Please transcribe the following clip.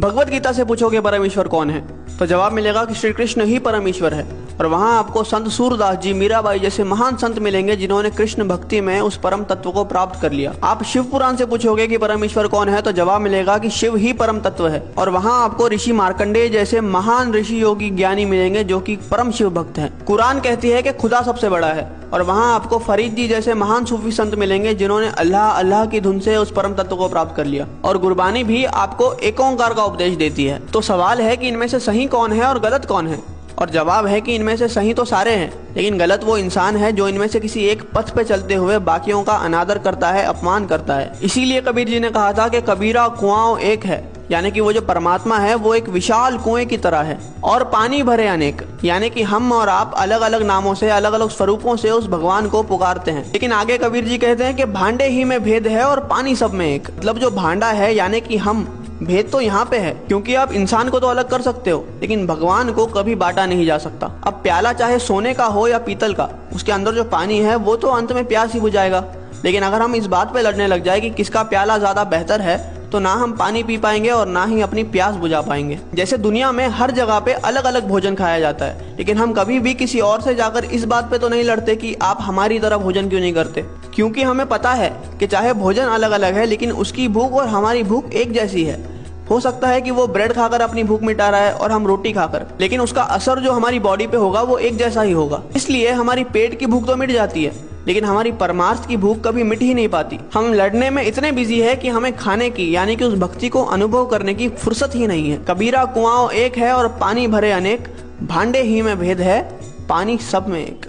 भगवत गीता से पूछोगे परम ईश्वर कौन है, तो जवाब मिलेगा कि श्री कृष्ण ही परम ईश्वर है। और वहाँ आपको संत सूरदास जी, मीराबाई जैसे महान संत मिलेंगे जिन्होंने कृष्ण भक्ति में उस परम तत्व को प्राप्त कर लिया। आप शिव पुराण से पूछोगे कि परम ईश्वर कौन है, तो जवाब मिलेगा कि शिव ही परम तत्व है। और वहाँ आपको ऋषि मार्कंडेय जैसे महान ऋषि योगी ज्ञानी मिलेंगे जो कि परम शिव भक्त हैं। कुरान कहती है कि खुदा सबसे बड़ा है। और वहाँ आपको फरीद जी जैसे महान सूफी संत मिलेंगे जिन्होंने अल्लाह अल्लाह की धुन से उस परम तत्व को प्राप्त कर लिया। और गुरबानी भी आपको एक ओंकार का उपदेश देती है। तो सवाल है कि इनमें से सही कौन है और गलत कौन है, और जवाब है कि इनमें से सही तो सारे हैं, लेकिन गलत वो इंसान है जो इनमें से किसी एक पथ पे चलते हुए बाकियों का अनादर करता है, अपमान करता है। इसीलिए कबीर जी ने कहा था कि कबीरा कुआं एक है, यानी कि वो जो परमात्मा है वो एक विशाल कुएं की तरह है और पानी भरे अनेक, यानी कि हम और आप अलग अलग नामों से, अलग अलग स्वरूपों से उस भगवान को पुकारते हैं। लेकिन आगे कबीर जी कहते हैं कि भांडे ही में भेद है और पानी सब में एक। मतलब जो भांडा है यानी कि हम, भेद तो यहाँ पे है, क्योंकि आप इंसान को तो अलग कर सकते हो लेकिन भगवान को कभी बांटा नहीं जा सकता। अब प्याला चाहे सोने का हो या पीतल का, उसके अंदर जो पानी है वो तो अंत में प्यास ही बुझाएगा। लेकिन अगर हम इस बात पे लड़ने लग जाए कि किसका प्याला ज्यादा बेहतर है, तो ना हम पानी पी पाएंगे और ना ही अपनी प्यास बुझा पाएंगे। जैसे दुनिया में हर जगह पे अलग अलग भोजन खाया जाता है, लेकिन हम कभी भी किसी और से जाकर इस बात पे तो नहीं लड़ते कि आप हमारी तरह भोजन क्यों नहीं करते, क्योंकि हमें पता है कि चाहे भोजन अलग अलग है लेकिन उसकी भूख और हमारी भूख एक जैसी है। हो सकता है कि वो ब्रेड खाकर अपनी भूख मिटा रहा है और हम रोटी खाकर, लेकिन उसका असर जो हमारी बॉडी पे होगा वो एक जैसा ही होगा। इसलिए हमारी पेट की भूख तो मिट जाती है लेकिन हमारी परमार्थ की भूख कभी मिट ही नहीं पाती। हम लड़ने में इतने बिजी है कि हमें खाने की, यानी कि उस भक्ति को अनुभव करने की फुर्सत ही नहीं है। कबीरा कुआं एक है और पानी भरे अनेक, भांडे ही में भेद है, पानी सब में एक।